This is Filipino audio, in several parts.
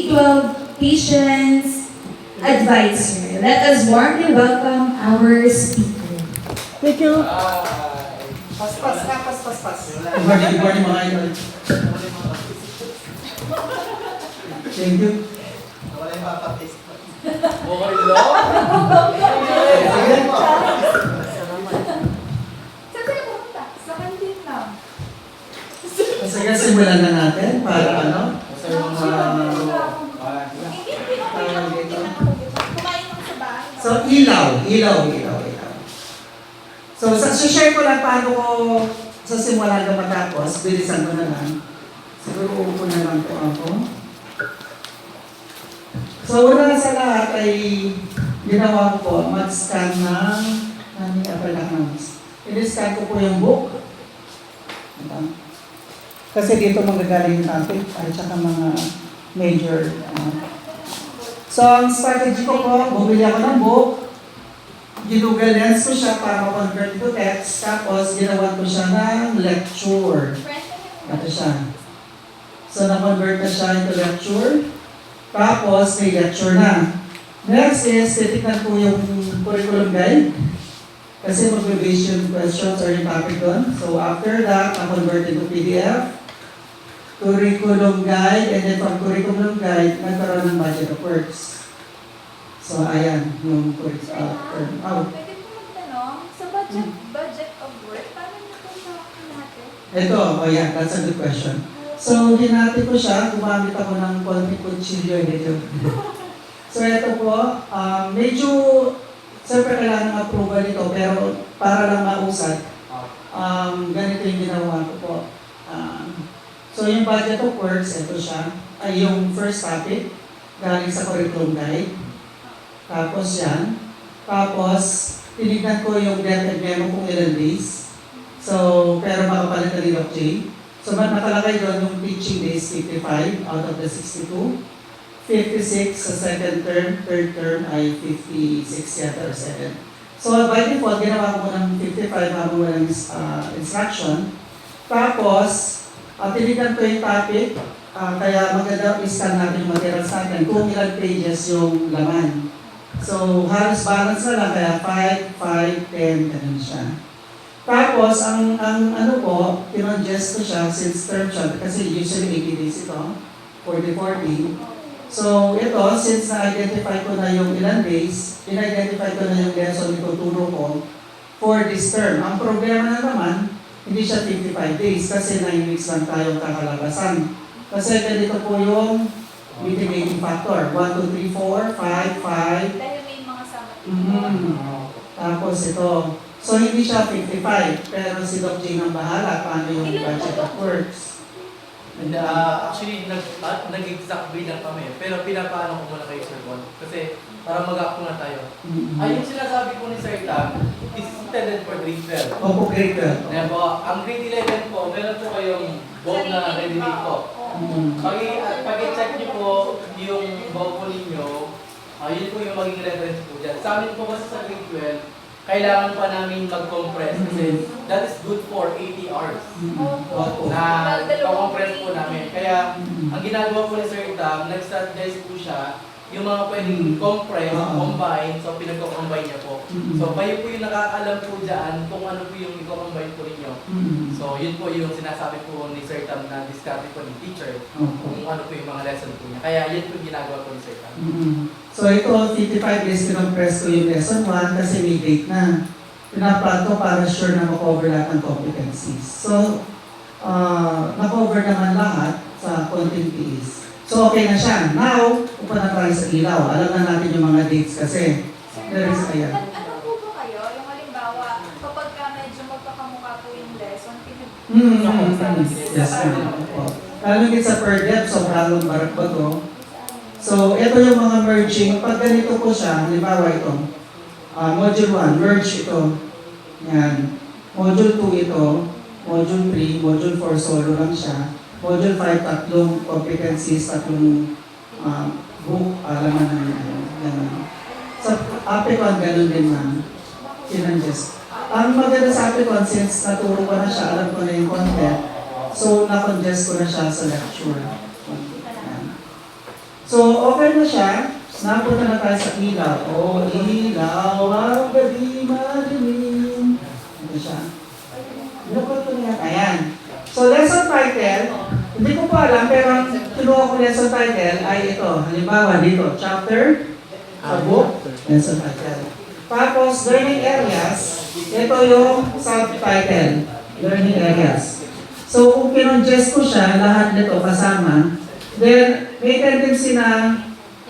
K-12 Patients Advisor. Let us warmly welcome our speaker. Thank you. Pas. Good morning mga idol. Thank you. Wala yung papatis. Okay lang. Saan kayo pumunta? Sa kantin lang. Sige, simulan na natin para ano? So, ilaw. So, share ko lang paano ko sa simula na matapos. Bilisan ko na lang. Siguro uupo na lang po ako. So, una sa lahat ay ginawa ko po, mag-scan ng in-scan ko po yung book. Kasi dito magagaling yung topic at saka mga major. So, ang strategy ko po, bumili ako ng book, Google Lens ko siya para ma-convert to text, tapos ginawa ko siya ng lecture. Ito siya. So, na-convert na siya into lecture, tapos may lecture na. Next is, titignan ko yung curriculum guide, kasi mag-revision questions or yung topic doon. So, after that, na-convert into PDF, curriculum guide, and then from curriculum guide, nagkaroon ng budget of works. So, ayan, yung term out. Pwede po magtanong, sa budget of work, paano nyo po siya natin? Ito, yeah, that's a good question. So, hinati ko siya, gumamit ako ng konting kutsilyo dito. So, ito po, medyo, siyempre kailangan ng approval ito, pero para lang mausad, ganito yung ginawa ko po. So, yung budget of works, ito siya, ay yung first topic, galing sa curriculum guide. Tapos yan. Tapos, tinignan ko yung DepEd memo kung ilan days. So, pero makapalit na rin of J. So, nakalagay doon yung teaching days, 55 out of the 62. 56 sa second term, third term ay 56 yata or 7. So, by default, ginawa ko ng 55 habang walang instruction. Tapos, tinignan ko yung topic, kaya maganda i-scan natin yung materials natin kung ilang pages yung laman. So, halos balance na lang, kaya 5, 5, 10, ganun siya. Tapos, ang ano po, kinongest ko siya since term siya, kasi usually 80 days ito, 40-40. So, ito, since na-identify ko na yung ilang days, in-identify ko na yung lesson ituturo ko for this term. Ang problema na naman, hindi siya 55 days kasi 9 weeks lang tayong kakalabasan. Kasi ganito po yung mitigating factor. 1, 2, 3, 4, 5, 5. Dahil may mga sama. Tapos ito. So, hindi siya 55, pero si Doc Jane ang bahala paano yung budget of works. And actually, nag-exact bilang kami. Pero pinapaano ko muna kayo, Sir Bon. Kasi para mag-up na tayo. Yung sinasabi ko ni Sir Tam, is intended for grade 12. Opo, grade 12. Ayan po, ang grade 11 po, meron po kayong book na ready-made po. Pag-check niyo po yung book po ninyo, yun po yung maging reference po dyan. Sa amin po kasi sa grade 12, kailangan pa namin mag-compress kasi that is good for 80 hours na pa-compress po namin. Kaya ang ginagawa po ni Sir Tam, nag-strategize po siya yung mga pwedeng compress, combine, so pinagko-combine niya po. So kayo po yung nakakalam po dyan kung ano po yung i-combine po ninyo. So yun po yung sinasabi po ni Sir Tam na discard po ni teacher kung ano po yung mga lesson po niya. Kaya yun po yung ginagawa po ni Sir Tam. So ito, 55 days pinag-press ko yung lesson 1 kasi may date na. Pinaplot ko para sure na makover lahat ng competencies. So, na-cover naman lahat sa content piece. So okay na siya. Now, upa na tayo sa ilaw. Alam na natin yung mga dates kasi. There is ayan. Ano po ba kayo? Yung halimbawa, kapag ka medyo magkakamukha po yung lesson, Yes, lalo din sa per depth, sobrang barak ba to? So, ito yung mga merging. Pag ganito po siya, halimbawa ito, module 1, merge ito. Yan. Module 2 ito, module 3, module 4, solo lang siya. Module 5, tatlong competencies, tatlong book, alaman na yan. Sa Apicon, ganun din man. Sinanggest. Ang maganda sa Apicon, since naturo ko na siya, alam ko na yung content, so na-congest ko na siya sa lecture. So, okay na siya. Napunta na tayo sa ilaw. O ilaw, ang gabi madilim. Ito siya. Ano ba ito yan? Ayan. So, lesson title, hindi ko pa alam, pero ang kinuha ko lesson title ay ito. Halimbawa, dito, chapter, book, lesson title. Tapos, learning areas, ito yung subtitle, learning areas. So, kung kinongest ko siya, lahat nito kasama, then, may tendency na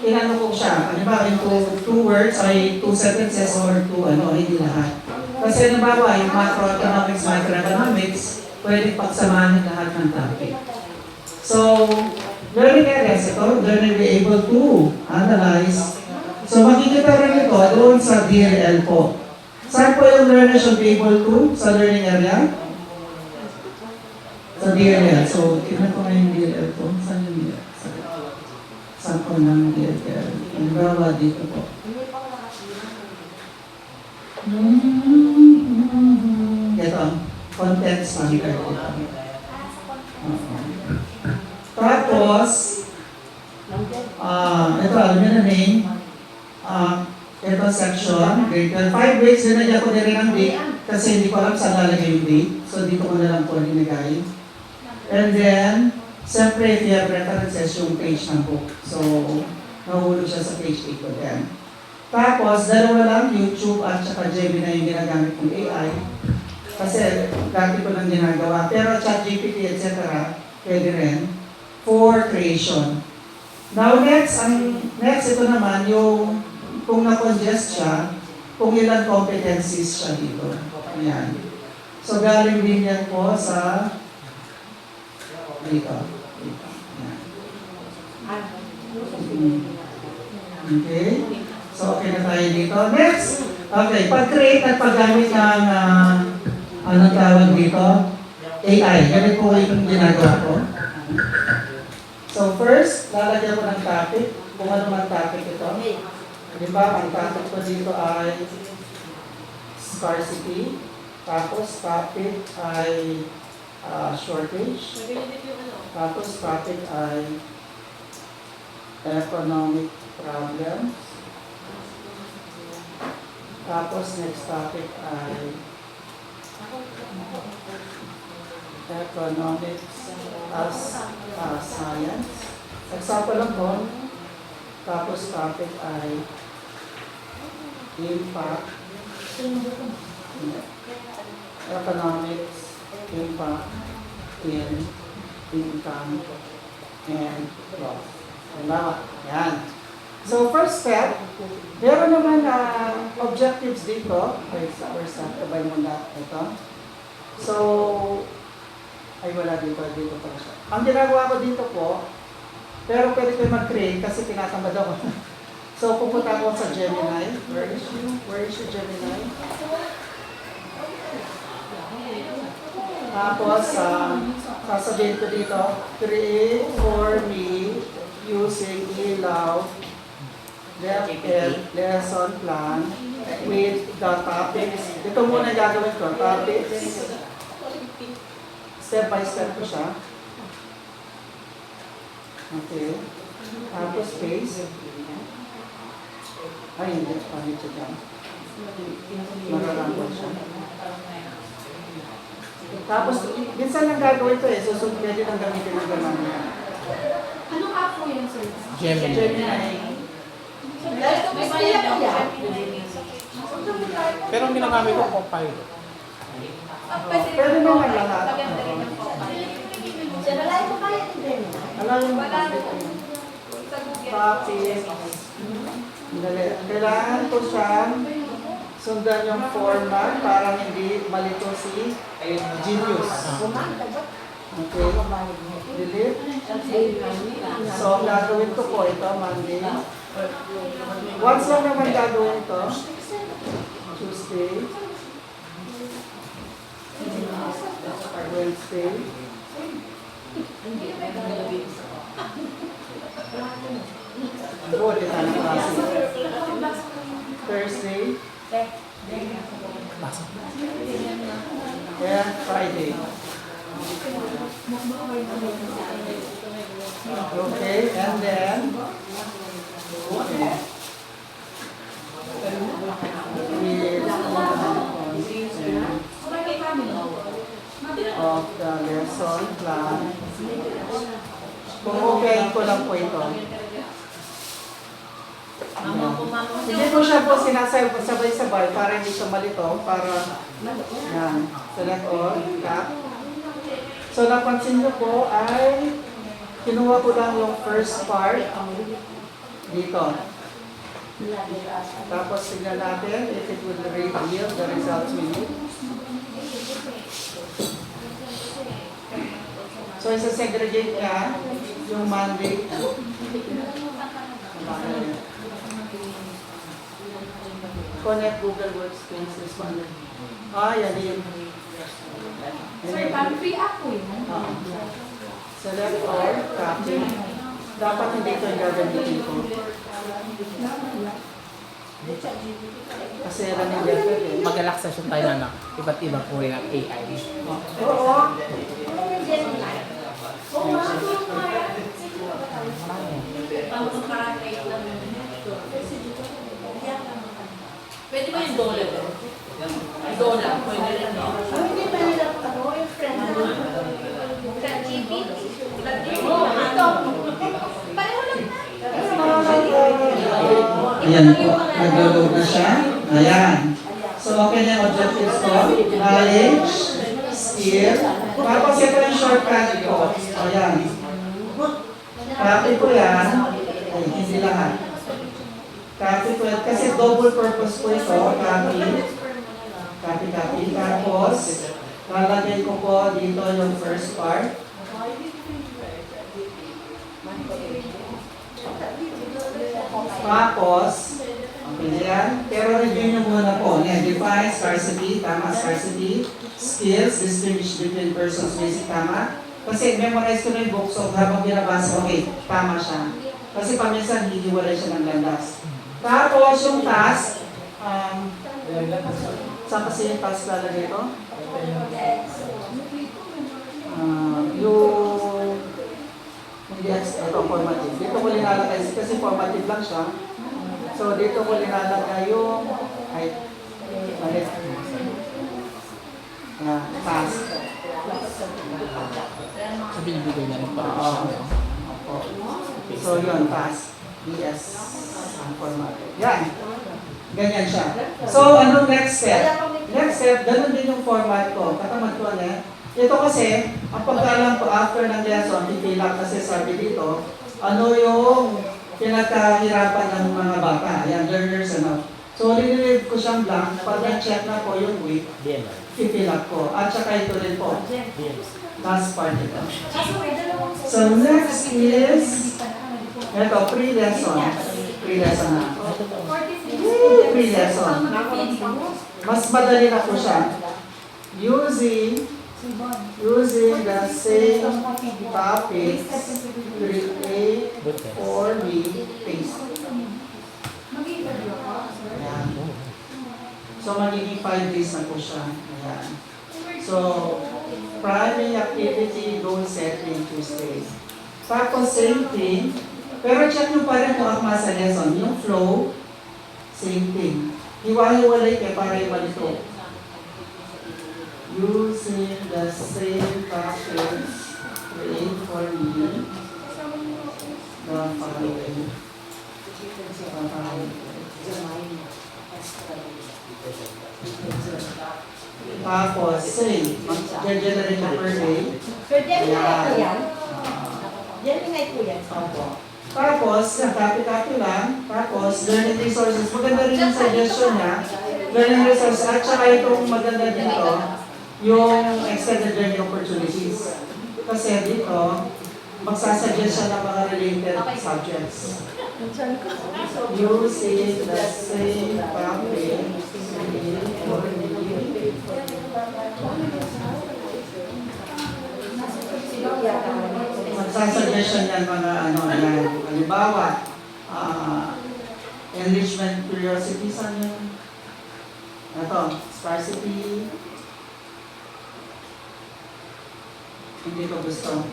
inano ko siya. Halimbawa, yung two words ay 2 sentences or 2 hindi lahat. Kasi halimbawa, yung macroeconomics, microeconomics, pwede pagsamahin lahat ng topic. So, learning areas ito, learning be able to analyze. So, makikita rin ito doon sa DLL po. Saan po yung learner should be able to sa learning area? Sa DLL. So, tignan ko nga yung DLL po. Saan yung DLL? Saan po ng DLL? Halimbawa dito po. Ito, contents monitor dito. Tapos, ito, alam nyo na name. Ito section, grade 12. 5 grades, dinagyan ko din ang date kasi hindi ko alam saan lalagay yung date. So, dito ko na lang po linagay. And then, siyempre, if you have references, yung page ng book. So, nahulog siya sa page 8 ko din. Tapos, dalawa lang, YouTube at saka Gemini yung ginagamit kong AI. Kasi, dati ko lang ginagawa. Pero ChatGPT, etc., pwede rin for creation. Now, next ito naman, yung kung na-congest siya, kung ilang competencies siya dito. Ayan. So, galing din yan po sa dito. Ayan. Okay. So, okay na tayo dito. Next. Okay. Pag-create at paggamit ng anong tawag dito? AI. Ganit po yung ginagawa ko. So, first, lalagyan ko ng topic. Kung ano man topic ito. Diba, ang topic ko dito ay scarcity. Tapos, topic ay shortage. Tapos, topic ay economic problems. Tapos, next topic ay economics as science. Example lang po. Tapos, topic ay impact, economics, impact in income and loss. Halimbawa, yan. So, first step, meron naman objectives dito. First step, kabay muna ito. So, ay wala dito pala siya. Ang ginagawa ko dito po, pero pwede kayo mag-create kasi tinatamad ako. So, pupunta ako sa Gemini. Where is your Gemini? Tapos, sasabihin ko dito, create for me using ilaw, lesson plan with the topics. Ito muna yung gagawin ko, topics. Step by step ko siya. Okay. Tapos space. Ay, hindi. Pangit siya dyan. Mararambol siya. Tapos, minsan lang gagawin ito susunod din ang gamitin ng gano'n. Anong app po yun, sir? Gemini. Mas kaya po yan. Pero ang ginagamit ko Copilot. Pwede naman lahat. Maganda rin yung Copilot. Wala ko kaya ni Gemini. Alam mo Wala ba? rin sa Google. Topics. Kailangan ko siyang sundan yung format para hindi malito si Genius. Okay. Delete. So, ang gagawin ko po ito, Monday. Once lang naman gagawin ito. Tuesday. Wednesday. Good, ito ang klase. Thursday. And Friday. Okay, and then ko lang po ito. Mama ko, mama. Hindi po siya po sinasabay-sabay para hindi siya malito, para yan. Select all, tap. So napansin niyo po ay kinuha ko lang yung first part dito. Tapos tignan natin if it will reveal the results we need. So isa-segregate niya yung mandate. Connect Google Workspace responder. Yan yun. Sir, parang free app po yun. Select all, copy. Dapat hindi ito yung gagamitin ko. Kasi running level eh. Mag-relaxation tayo na iba't ibang uri ng AI. Oo. Pwede ba yung dollar? Dollar, pwede rin, no? Hindi ba nila yung friend na? Pareho lang na. Ayan po, nag-load na siya. Ayan. So, okay na yung objectives ko. Knowledge, skill. Tapos ito yung shortcut ko. Ayan. Copy ko yan. Ay, hindi lahat. Copy ko yan. Kasi double purpose ko ito. Copy. Copy, copy. Tapos, lalagay ko po dito yung first part. Tapos, okay yan. Pero review nyo muna po. Yan, define scarcity, tama, scarcity. Skills, distinguish between persons, basic, tama. Kasi memorize ko na yung book, so habang binabasa, okay, tama siya. Kasi paminsan, hihiwalay siya ng landas. Tapos, yung task, saan kasi yung task lalagay ito? Hindi, ito formative. Dito ko linalagay kasi formative lang siya. So dito ko linalagay yung task. So, binibigay na rin para Oo. siya. So yun, task. Yes. Formative. Yan. Ganyan siya. So anong next step? Next step, ganun din yung format ko. Katamad ko na. Ito kasi, ang pagkalang ko after ng lesson, hindi lang kasi sabi dito, ano yung pinakahirapan ng mga bata. Ayan, learners, ano. So, linilid ko siyang blank. Pag na-check na po yung week, fill up ko. At saka ito rin po. Last part ito. So, next is, ito, pre-lesson. Pre-lesson na. Pre-lesson. Mas madali na po siya. Using the same topics, create or paste. Ayan. So, magiging 5 days na po siya. Ayan. So, primary activity, goal setting, Tuesday. Tapos, same thing. Pero check nyo pa rin kung akma sa lesson. Yung flow, same thing. Hiwa-hiwalay kayo para yung malito. Using the same topics, create for me the following. Tapos, same. Mag-generate ka per day. Sir, Gemini po yan. Gemini po yan. Opo. Tapos, copy-copy lang. Tapos, learning resources. Maganda rin yung suggestion niya. Learning resources. At saka itong maganda dito, yung extended learning opportunities. Kasi dito, magsasuggest siya ng mga related subjects. Using the same topic, magsasuggest siya ng mga halimbawa, enrichment curiosity, saan yung ito, sparsity, hindi ko gusto.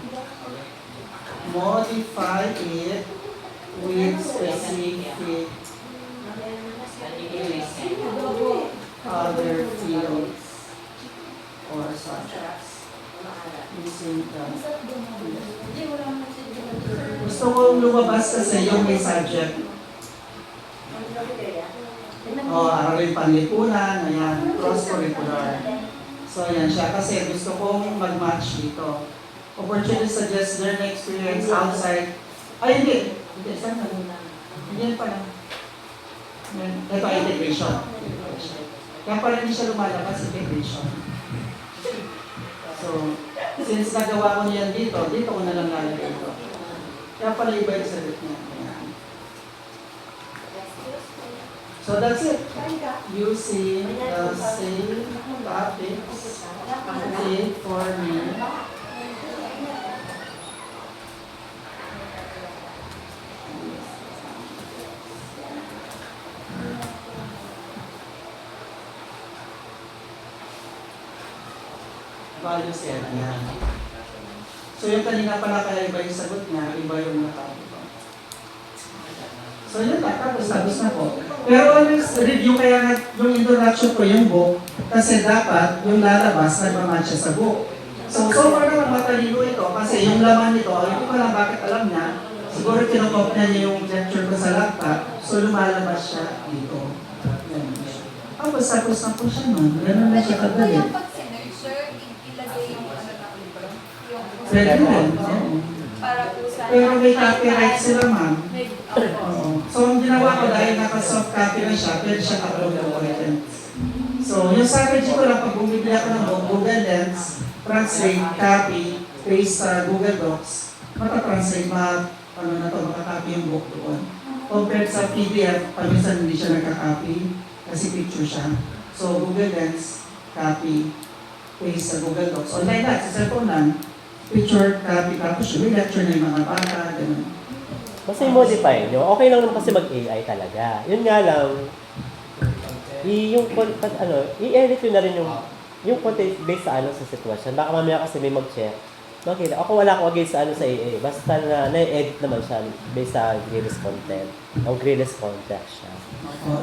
Modify it with specific other fields or subjects. Using the Gusto kong lumabas kasi yung may subject. Aralin panlipunan, ayan, cross-curricular. So, ayan siya. Kasi gusto kong mag-match dito. Opportunity to suggest learning experience outside. Ay, hindi. Hindi, saan na muna? Hindi pa lang. Ito ay integration. Kaya pala hindi siya lumalabas, integration. So, since nagawa ko niyan dito ko na lang lalagay ito. Kaya pala iba yung sagot niya. Ayan. So that's it. Using the same topics did for me. Values yan. Ayan. So yung kanina pala kaya iba yung sagot niya, iba yung natapos. So yun lang, tapos na po. Pero always review kaya yung introduction ko yung book kasi dapat yung lalabas nagmamatch siya sa book. So far naman matalino ito kasi yung laman nito, hindi ko lang bakit alam niya, siguro kinokopya niya yung lecture ko sa laptop, so lumalabas siya dito. Ganun siya. Tapos na po siya nun, ganun na siya kadali. Kaya pag sinerge, ilagay yung ano ng libro. Pwede rin. Para po sa... Pero may copyright sila ma'am. May, Oo. So, ang ginawa ko dahil naka-soft copy na siya, pwede siya upload ng content. So, yung strategy ko lang, pag bumibili ako ng book, Google Lens, translate, copy, paste sa Google Docs, matatranslate, makakopy yung book doon. Compared sa PDF, pag minsan hindi siya nagka-copy, kasi picture siya. So, Google Lens, copy, paste sa Google Docs. Online na, sa cellphone lang, picture, copy, tapos yung may lecture na yung mga bata, gano'n. Basta i-modify nyo. Okay lang naman kasi mag-AI talaga. Yun nga lang, i-edit nyo na rin yung content based sa sa sitwasyon. Baka mamaya kasi may mag-check. Okay, ako wala akong against sa AA. Basta na-edit naman siya based sa greatest content. O greatest context siya.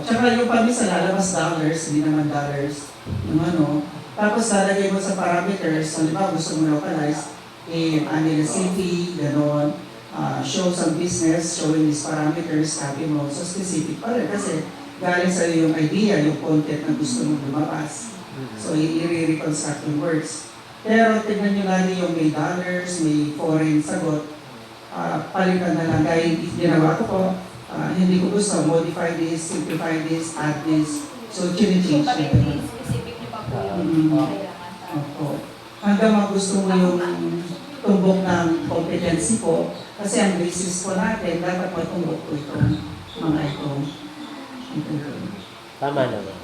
Tsaka yung pamisa lalabas dollars, hindi naman dollars. Yung tapos lalagay mo sa parameters, halimbawa gusto mo localize, Manila City, gano'n. Show some business, showing these parameters, copy mo. So specific pa rin kasi galing sa yung idea, yung content na gusto mong lumabas. So i-reconstruct yung words. Pero tignan nyo lagi yung may dollars, may foreign sagot, palitan na lang. Dahil ginawa ko hindi ko gusto, modify this, simplify this, add this. So change pag na. specific niyo pa po yung kailangan. Opo. Hanggang magusto mo yung tumbok ng competency po, kasi ang basis po natin, dapat matumbok po itong mga ito. Tama naman.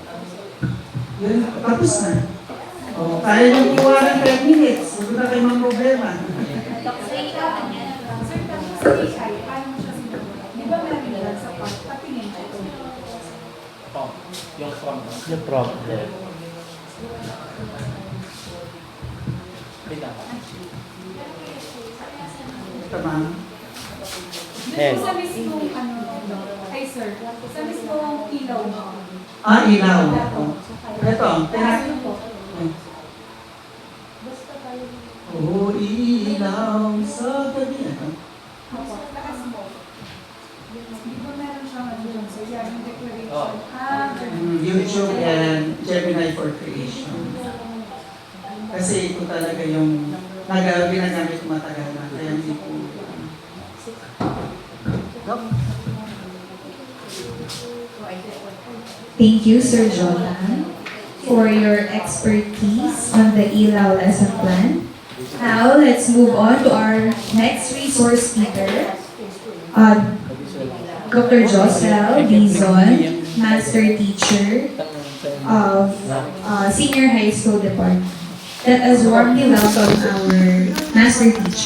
Yun, tapos na. Kaya yung kuha ng 10 minutes, huwag na kayo mga problema. Sir, tapos sa AI, paano mo siya sinulat? Di ba meron lang sa patingin ko? Yung from. Yung prompt na. Wait lang. Ito ma'am. And, Sa mismong ay sir, sa mismong ilaw mo. Ilaw. Ito, ilaw sa gabi. Lakas mo. Di ba meron siyang ano dyan? So yan, yung declaration. Oh. YouTube and Gemini for Creation. Kasi ito talaga yung ginagamit ko matagal na. Kaya hindi ko... Thank you, Sir Jonathan, for your expertise on the ELAW lesson plan. Now, let's move on to our next resource speaker, Dr. Josel Dizon, Master Teacher of Senior High School Department. Let us warmly welcome our Master Teacher.